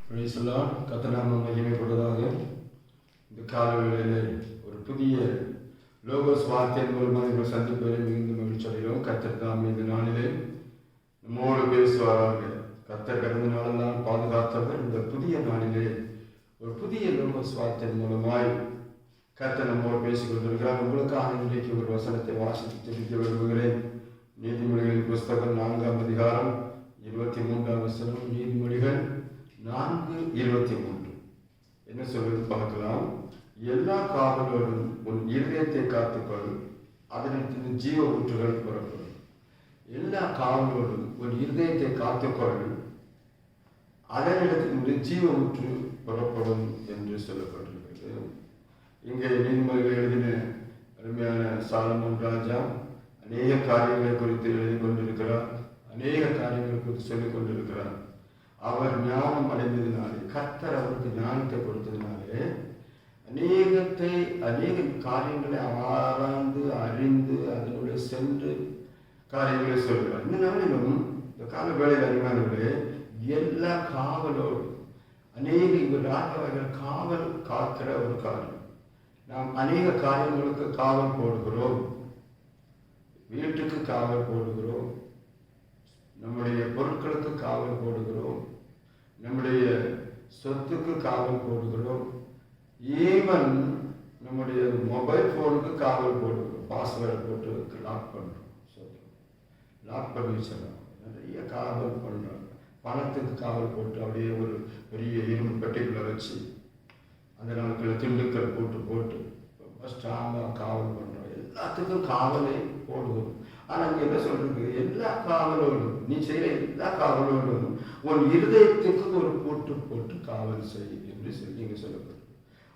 Praise the Lord. கர்த்தர் நாமம் மகிமைப்படுவதாக. இந்த காலவேளையிலே ஒரு புதிய லோகோஸ் வார்த்தையின் மூலமாக எங்கள் சந்திப்பதை மிகுந்த மகிழ்ச்சி அடைகிறோம். கர்த்தர் தாம் இந்த நாளிலே நம்மோடு பேசுவாராக. கர்த்தர் கடந்த நாளெல்லாம் பாதுகாத்தவர். இந்த புதிய நாளிலே ஒரு புதிய லோகோஸ் வார்த்தையின் மூலமாய் கர்த்தர் நம்மோடு பேசிக் கொண்டிருக்கிறார். உங்களுக்காக இன்றைக்கு ஒரு வசனத்தை வாசித்து தெரிவிக்க விரும்புகிறேன். நீதிமொழிகளின் புஸ்தகம் 4ஆம் அதிகாரம் 23ஆம் வசனம். நீதிமொழிகள் 4:23 என்ன சொல்வது பார்க்கலாம். எல்லா காவலோடும் உன் இருதயத்தை காத்துக்கொள், அதனிடத்திலிருந்து ஜீவ ஊற்றுகள் புறப்படும். எல்லா காவலோடும் உன் இருதயத்தை காத்துக்கொள், அதனிடத்திலிருந்து ஜீவ ஊற்று புறப்படும் என்று சொல்லப்பட்டிருக்கிறது. இங்கே நீதிமொழிகள் எழுதின அருமையான சாலமோன் ராஜா அநேக காரியங்களை குறித்து எழுதி கொண்டிருக்கிறார். அநேக காரியங்களை குறித்து சொல்லிக் கொண்டிருக்கிறார். அவர் ஞானம் அடைந்ததினாலே, கர்த்தர் அவருக்கு ஞானத்தை கொடுத்ததினாலே அநேக காரியங்களை ஆராய்ந்து அறிந்து அதனுடைய சென்று காரியங்களை சொல்கிறார். இந்த நாளிலும் இந்த கால வேளையில் அறிவானவர்களே, எல்லா காவலோடு அநேக ராஜாக்கள் காவல் காக்கிற ஒரு காரியம். நாம் அநேக காரியங்களுக்கு காவல் போடுகிறோம். வீட்டுக்கு காவல் போடுகிறோம், நம்முடைய பொருட்களுக்கு காவல் போடுகிறோம், நம்முடைய சொத்துக்கு காவல் போடுகிறோம், ஈவன் நம்முடைய மொபைல் ஃபோனுக்கு காவல் போடுகிறோம். பாஸ்வேர்டு போட்டு லாக் பண்ணுறோம், லாக் பண்ணி வச்சிடறோம். நிறைய காவல் பண்ணுறோம். பணத்துக்கு காவல் போட்டு அப்படியே ஒரு பெரிய இரும்பு பெட்டிக்குள்ளே வச்சு அந்த நாட்களில் திண்டுக்கல் போட்டு ரொம்ப ஸ்ட்ராங்காக காவல் பண்ணுறோம். எல்லாத்துக்கும் காவலை போடுவோம். ஆனால் இங்கே என்ன சொல்றது, எல்லா காவலோடும், நீ செய்கிற எல்லா காவலோடும் உன் இருதயத்துக்கு ஒரு போட்டு காவல் செய் என்று சொல்லி இங்கே சொல்லப்படுது.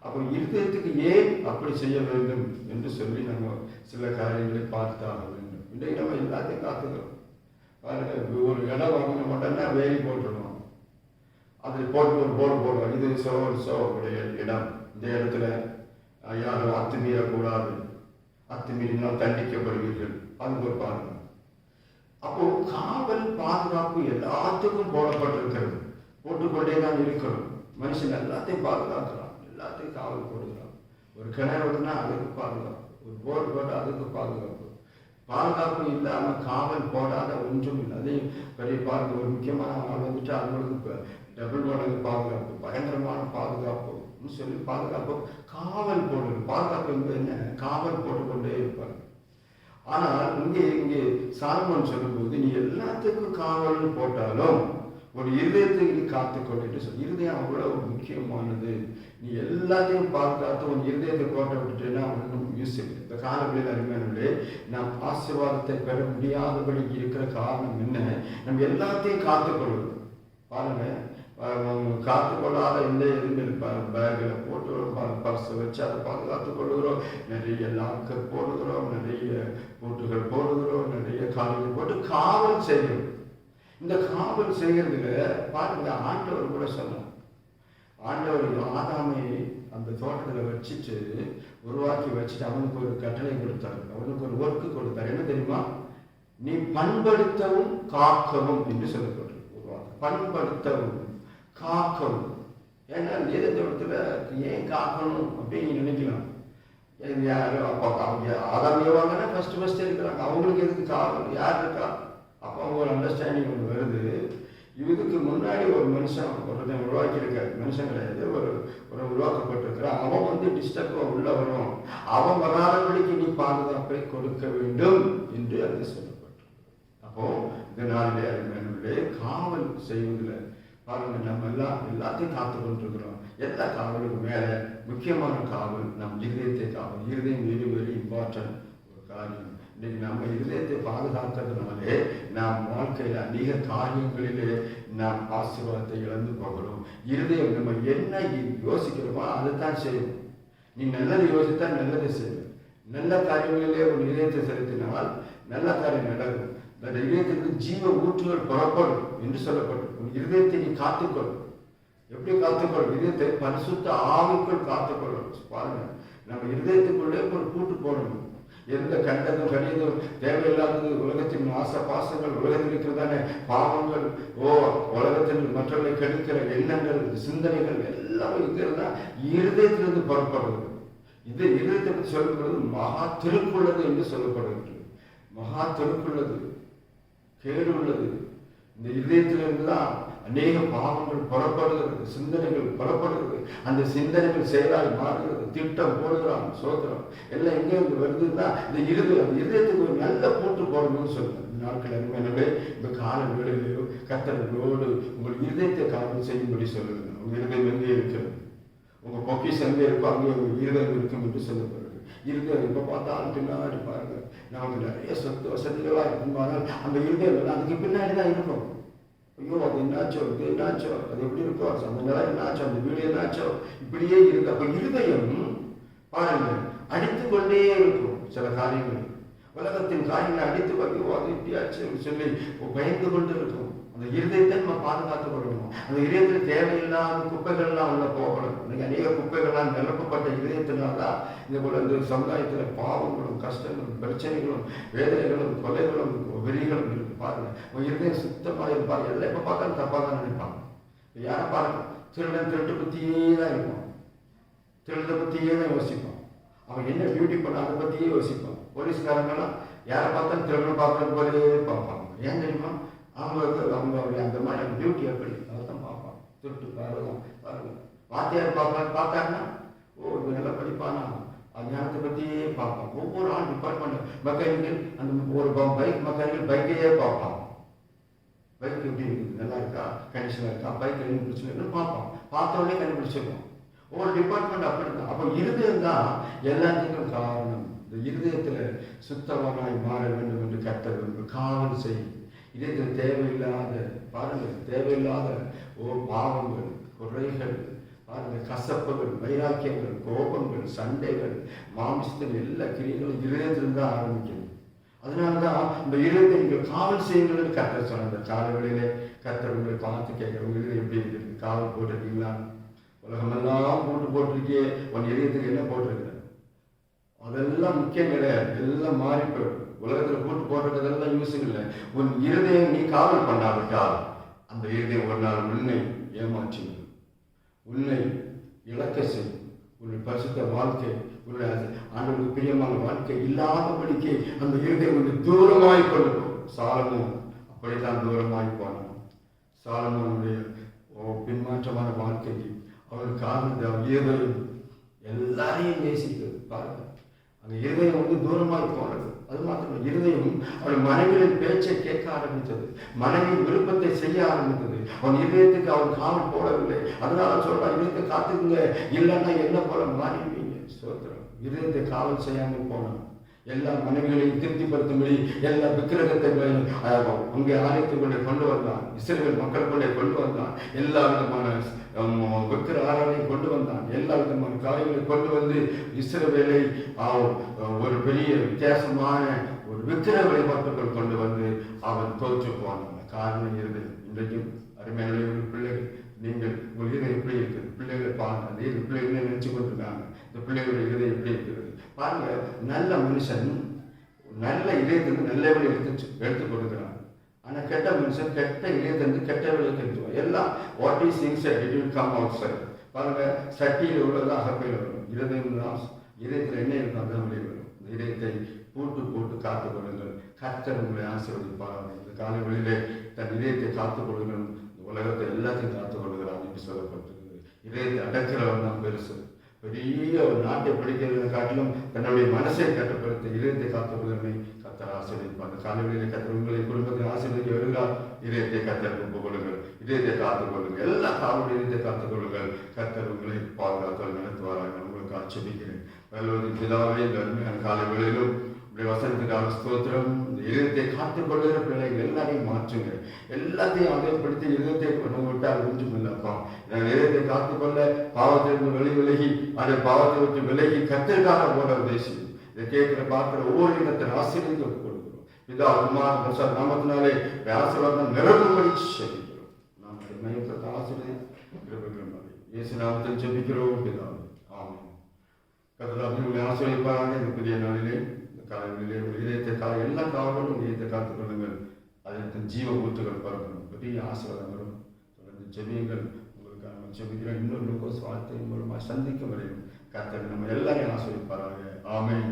அப்போ இருதயத்துக்கு ஏன் அப்படி செய்ய வேண்டும் என்று சொல்லி நம்ம சில காரியங்களை பார்த்தாக வேண்டும். இன்றைக்கு நம்ம எல்லாத்தையும் காத்துக்கிறோம். ஒரு இடம் வாங்கின உடனே வேலி போட்டுருவோம். அதில் போட்டு ஒரு போர்டு போடுவோம், இது உடைய இடம், இந்த இடத்துல யாரும் அத்துமீறக்கூடாது, அத்துமீறினால் தண்டிக்கப்படுவீர்கள். அதுக்கு ஒரு பாதுகாப்பு. அப்போ காவல் பாதுகாப்பு எல்லாத்துக்கும் போடப்பட்டிருக்கிறது. போட்டுக்கொண்டே தான் இருக்கணும். மனுஷன் எல்லாத்தையும் பாதுகாக்கிறான், எல்லாத்தையும் காவல் போடுகிறான். ஒரு கிணறு ஓடுனா அதுக்கு பாதுகாப்பு, ஒரு போர்டு போட்டால் அதுக்கு பாதுகாப்பு. பாதுகாப்பு இல்லாமல் காவல் போடாத ஒன்றும் இல்லை. அதையும் பெரிய பாதுகாப்பு. ஒரு முக்கியமான ஆள் வந்துட்டு அவங்களுக்கு டபுள் மடங்கு பாதுகாப்பு, பயங்கரமான பாதுகாப்பு சொல்லி பாதுகாப்பு, காவல் போடுறது. பாதுகாப்பு என்பது என்ன? காவல் போட்டுக்கொண்டே இருப்பாங்க. ஆனால் இங்கே சாலமோன் சொல்லும்போது, நீ எல்லாத்துக்கும் காவல் போட்டாலும் ஒரு இருதயத்தை நீ காத்துக்கொண்டு சொல்லி. இருதயம் அவ்வளவு முக்கியமானது. நீ எல்லாத்தையும் பாதுகாத்து உன் இருதயத்தை கோட்டை விட்டுட்டேன்னா ஒன்றும் யூஸ் இல்லை. இந்த காலங்களில் அருமையானவர்களே, நாம் ஆசீர்வாதத்தை பெற முடியாதபடி இருக்கிற காரணம் என்ன? நம்ம எல்லாத்தையும் காத்துக்கொள்வது. பாருங்க, காத்துக்கொள்ளாத எந்த எதுவுமே பேக்கில் போட்டு பர்ஸை வச்சு அதை பாதுகாத்துக் கொள்ளுகிறோம். நிறைய லாக்கர் போடுகிறோம், நிறைய பூட்டுகள் போடுகிறோம், நிறைய காரியங்கள் போட்டு காவல் செய்கிறோம். இந்த காவல் செய்கிறதுல பாருங்க, ஆண்டவர் கூட சொன்னார். ஆண்டவர் ஆதாமை அந்த தோட்டத்தில் வச்சுட்டு உருவாக்கி வச்சுட்டு அவனுக்கு ஒரு கட்டளை கொடுத்தார், அவனுக்கு ஒரு ஒர்க்கு கொடுத்தார். என்ன தெரியுமா? நீ பண்படுத்தவும் காக்கவும் என்று சொல்லப்பட்டிருக்கு. பண்படுத்தவும் காக்கணும். ஏன்னா நீதத்தோட்டத்தில் ஏன் காக்கணும் அப்படின்னு நினைக்கலாம். யாரும் அப்போ அவங்க ஆதாமியவாங்கன்னா ஃபர்ஸ்ட் இருக்கிறாங்க, அவங்களுக்கு எதுக்கு காவல், யார் இருக்கா? அப்போ அவங்க ஒரு அண்டர்ஸ்டாண்டிங் ஒன்று வருது. இதுக்கு முன்னாடி ஒரு மனுஷன் ஒருத்தன் உருவாக்கியிருக்காரு. மனுஷன் கிடையாது, ஒரு உருவாக்கப்பட்டிருக்கிறான். அவன் டிஸ்டர்பாக உள்ள வரும். அவன் வராதபடிக்கு நீ பாதுகாப்பை கொடுக்க வேண்டும் என்று அது சொல்லப்பட்டிருக்கு. அப்போ இந்த நாளிலே என்னுடைய காவல் செய்வதில் பாருங்க, நம்ம எல்லாத்தையும் காத்து கொண்டிருக்கிறோம். எல்லா காவலுக்கு மேலே முக்கியமான காவல் நம் இருதயத்தை காவல். இருதயம் வெரி இம்பார்ட்டன்ட் ஒரு காரியம். இன்னைக்கு நம்ம இருதயத்தை பாதுகாக்கிறதுனாலே நாம் வாழ்க்கையில் அநேக காரியங்களிலே நாம் ஆசீர்வாதத்தை இழந்து போகிறோம். இருதயம் நம்ம என்ன யோசிக்கிறோமோ அதைத்தான் செய்வோம். நீ நல்லதை யோசித்தா நல்லதை செய்வோம். நல்ல காரியங்களிலே ஒரு இதயத்தை செலுத்தினால் நல்ல காரியம் நடக்கும். அந்த இதயத்திற்கு ஜீவ ஊற்றுகள் புறப்படும் என்று சொல்லப்படும். உன் இருதயத்தை நீ காத்துக்கொள். எப்படி காத்துக்கொள்? இதயத்தை பரிசுத்த ஆவிக்குள் காத்துக்கொள்ளும். பாருங்க, நம்ம இருதயத்துக்குள்ளே ஒரு பூட்டு போடணும். எந்த கண்டதும் கடியதும் தேவையில்லாதது, உலகத்தின் ஆசை பாசங்கள், உலகத்தில் இருக்கிறதான பாவங்கள், உலகத்தில் மற்றவர்களை கெடுக்கிற எண்ணங்கள், சிந்தனைகள் எல்லாமே இருக்கிறதா இருதயத்திலிருந்து புறப்படுவது. இது இருதயத்தை பற்றி சொல்லப்படுவது மகா திருக்குள்ளது என்று சொல்லப்படுகிறது. மகா திருக்குள்ளது, கேடு உள்ளது. இந்த இதயத்திலிருந்து தான் அநேக பாவங்கள் புறப்படுகிறது, சிந்தனைகள் புறப்படுகிறது. அந்த சிந்தனைகள் செயலால் மாறுகிறது. திட்டம் போடுகிறான், சோதரம் எல்லாம் எங்கே இருந்து வருதுன்னா இந்த இதயத்துக்கு ஒரு நல்ல பூட்டு போடணும்னு சொல்லுவேன். இந்த நாட்கள் அருமையானவே இந்த கால வேளையிலேயோ கர்த்தரோடு உங்கள் இதயத்தை காவல் செய்யும்படி சொல்லுங்க. உங்கள் இருதயம் எங்கே இருக்கிறது? உங்கள் பொக்கிஷம் எங்கே இருக்கோ அங்கே உங்கள் இருதயம் இருக்கும் என்று சொல்லப்படுது. இருதயம் எப்போ பார்த்தாலும் பின்னாடி பாருங்க, நமக்கு நிறைய சொத்து வசதிகளாக இருக்குமானால் அந்த இருதயம் அதுக்கு பின்னாடி தான் இருக்கும். ஐயோ அது என்னாச்சோ, இது என்னாச்சோ, அது எப்படி இருக்கோ, அந்த நிலம் என்னாச்சோ, அந்த வீடு என்னாச்சோ, இப்படியே இருக்கு. அப்ப இருதயம் பாருங்க அடித்து கொண்டே இருக்கும். சில காரியங்கள், உலகத்தின் காரியங்களை அடித்து ஐயோ அது இப்படியாச்சு சொல்லி பயந்து கொண்டு இருக்கும். அந்த இருதயத்தை நம்ம பாதுகாத்துக் கொள்ளணும். அந்த இதயத்தில் தேவையில்லாத குப்பைகள்லாம் உள்ள போகணும். இன்னைக்கு அநேக குப்பைகள்லாம் நிரப்பப்பட்ட இதயத்தினால்தான் இந்த போல இந்த சமுதாயத்தில் பாவங்களும் கஷ்டங்களும் பிரச்சனைகளும் வேதனைகளும் கொலைகளும் வெறிகளும் இருக்கு. பாருங்க, உங்க இருதயம் சுத்தமாக இருப்பாங்க. எல்லாம் எப்ப பார்த்தாலும் தப்பாக தான் நினைப்பாங்க. யாரை பாருங்க, திருடன் திருட்டு பத்தியே தான் இருப்பான், திருடத்தை பத்தியே தான் யோசிப்பான். அவன் என்ன டியூட்டி பண்ண அதை பத்தியே யோசிப்பான். போலீஸ்காரங்கெல்லாம் யாரை பார்த்தாலும் திருடன் பார்க்கறது போலே பார்ப்பாங்க. ஏன் தெரியுமா? அவங்களுடைய அந்த மாதிரி டியூட்டி எப்படி அதை தான் பார்ப்பான். திருட்டு பாருங்க பாருங்க. வாத்தியார் பார்த்தாருன்னா இவன் நல்லா படிப்பானா, ஞானத்தை பற்றியே பார்ப்பான். ஒவ்வொரு ஆள் டிபார்ட்மெண்ட் மெக்கானிக்கல் அந்த ஒரு பைக் மெக்கானிக்கல் பைக்கையே பார்ப்பான். பைக் எப்படி இருக்குது, நல்லா இருக்கா, கண்டிஷனாக இருக்கா, பைக் என்ன பிரச்சனை பார்ப்பான். பார்த்தோடனே கண்டுபிடிச்சிருக்கோம். ஒவ்வொரு டிபார்ட்மெண்ட் அப்படி தான். அப்போ இருதயம் தான் எல்லாத்துக்கும் காரணம். இந்த இருதயத்தில் சுத்தமானாய் மாற வேண்டும் என்று கர்த்தர் காவல் செய்யும். இதயத்தில் தேவையில்லாத பாருங்க, தேவையில்லாத பாவங்கள், குறைகள் பாருங்க, கசப்புகள், வைராக்கியங்கள், கோபங்கள், சண்டைகள், மாமிசத்தின் எல்லா கிரியைகளும் இதயத்திலிருந்து தான் ஆரம்பிக்கணும். அதனாலதான் இந்த இதயத்தை நீங்கள் காவல் செய்யுங்கள் கர்த்தர் சொன்ன காலங்களிலே கர்த்தர் உங்களை பார்த்து கேட்கிறவங்க இதயம் எப்படி இருக்குது, காவல் போட்டிருக்கீங்களா? உலகமெல்லாம் போட்டிருக்கியே, உன் இதயத்துக்கு என்ன போட்டிருக்கிற? அதெல்லாம் முக்கியம் கிடையாது. எல்லாம் மாறி போயிடும். உலகத்துல போட்டிருக்கிறதெல்லாம் யூஸும் இல்லை. உன் இருதயம் நீ காவல் பண்ணாவிட்டால் அந்த இருதயம் ஒரு நாள் உன்னை ஏமாற்றி, உன்னை இழக்க செய்யும். உன்னுடைய பரிசுத்த வாழ்க்கை, உன்னுடைய ஆண்டவருக்கு பிரியமான வாழ்க்கை இல்லாதபடிக்கு அந்த இருதயம் உன்னை தூரமாய் கொண்டு போகும். சாலமோன் அப்படித்தான் தூரமாய் போனான். சாலமோனுடைய பின்மாற்றமான வாழ்க்கைக்கு அவனுக்கு காரணம் இருதயம் எல்லாரையும் நேசிக்கிறது. பாருங்க, அந்த இருதயம் தூரமாய் போனது. அது மாத்திரம் இருதயம் அவன் மனைவியின் பேச்சை கேட்க ஆரம்பித்தது, மனைவியின் விருப்பத்தை செய்ய ஆரம்பித்தது. அவன் இதயத்துக்கு அவன் காவல் போடவில்லை. அதனால சொல்றான், இதயத்தை காத்துக்குங்க, இல்லைன்னா என்ன போல மாறிடுவீங்க. சோத்திரம். இதயத்தை காவல் செய்யாமல் போனான். எல்லா மனைவிகளையும் திருப்திப்படுத்தும்படி எல்லா விக்கிரகத்தையும் அங்கே ஆலயத்துக்குள்ளே கொண்டு வந்தான். இஸ்ரவேல் மக்களுக்குள்ளே கொண்டு வந்தான். எல்லா விதமான விக்கிர ஆராதனையும் கொண்டு வந்தான். எல்லா விதமான காரியங்களை கொண்டு வந்து இஸ்ரவேலை ஒரு பெரிய வித்தியாசமான ஒரு விக்கிர வழிபாட்டுகள் கொண்டு வந்து அவன் தோற்று போனான். காரணம் இருந்தது. இன்றைக்கும் அருமையான பிள்ளைகள், நீங்கள் உங்கள் இதயம் எப்படி இருக்குது? பிள்ளைகளை பாருங்க, அந்த பிள்ளைகளை நினைச்சு கொண்டிருக்காங்க. இந்த பிள்ளைகளுடைய இதயம் எப்படி இருக்கிறது பாருங்க. நல்ல மனுஷன் நல்ல இதயத்திலிருந்து நல்ல வழி எடுத்து கொடுக்கிறான். ஆனா கெட்ட மனுஷன் கெட்ட இதயத்திலிருந்து கெட்ட வழியை எடுத்துவான். எல்லாம் what is inside it will come outside. பாருங்க, சட்டியில் உள்ளது அகப்பையில் வரும். இதயம் தான், இதயத்தில் என்ன இருக்கும் அதான் வெளியே வரும். இந்த இதயத்தை போட்டு காத்துக் கொள்ளுங்கள். கர்த்தர் உங்களை ஆசீர்வதிப்பார். இந்த காலை வழியிலே தன் இதயத்தை காத்துக் கொள்ளுங்கள். உலகத்தை எல்லாத்தையும் காத்துக் கொள்கிறான் என்று சொல்லப்பட்டிருக்கிறது. இதயத்தை அடக்கிறவன் தான் பெருசு. பெரிய ஒரு நாட்டை பிடிக்கிறதை காட்டிலும் தன்னுடைய மனசை கட்டுப்படுத்த இதயத்தை காத்துக்கொள்வதை கர்த்தர் ஆசீர்வதிப்பார். அந்த காலைகளிலே கர்த்தர் உங்களை குடும்பத்தை ஆசீர்வதிக்க வருகிறார். இதயத்தை கர்த்தர் ஒப்புக் கொள்ளுங்கள், இதயத்தை காத்துக் கொள்ளுங்கள், எல்லா காவலுடைய இதயத்தை காத்துக் கொள்ளுங்கள். கர்த்தர் உங்களை பாதுகாத்து நடத்துவாராக. உங்களுக்கு ஆட்சேபிக்கிறேன். பரலோகத்தின் பிதாவே, இந்த அருமையான காலை வேளையிலும் வசனத்துக்காக ஸ்தோத்திரம். இந்த இதயத்தை காத்துக் கொள்கிற பிள்ளைகள் எல்லாரையும் மாற்றுங்க. எல்லாத்தையும் ஆதாயப்படுத்தி இதயத்தை கொண்டு விட்டால் ஒன்றும் இல்லப்பா. இதயத்தை காத்துக்கொள்ள பாவத்திலிருந்து விலகி அதை பாவத்தை விட்டு விலகி கத்திற்காக போட உதேசி. இதை கேட்கிற பார்க்கிற ஒவ்வொரு இடத்தின் ஆசீர்வாதத்தை கொடுக்கிறோம். இதா உமார் பிரசாத் நாமத்தினாலே ஆசீர்வாதம் நிரப்பும்படி செபிக்கிறோம். நாம் மையத்தை ஆசீர்வாதம் இயேசு நாமத்தில் ஜெபிக்கிறோம் பிதாவே. ஆமென். கர்த்தர் உங்களை ஆசீர்வதிப்பாராக. இந்த புதிய நாளிலே காலைகளிலே இதயத்தை எல்லா காவலோடும் இதயத்தை காத்துக் கொள்ளுங்கள். அதற்கு ஜீவ ஊற்றுகள் பறக்கணும், பெரிய ஆசீர்வாதம் வரும். தொடர்ந்து ஜெபியுங்கள். உங்களுக்காக நம்ம ஜெபிக்கிறோம். இன்னொரு லூக்கோஸ் வார்த்தை மூலமாக சந்திக்க வரையும் கர்த்தர் நம்ம எல்லாரையும் ஆசீர்வதிப்பாராக. ஆமென்.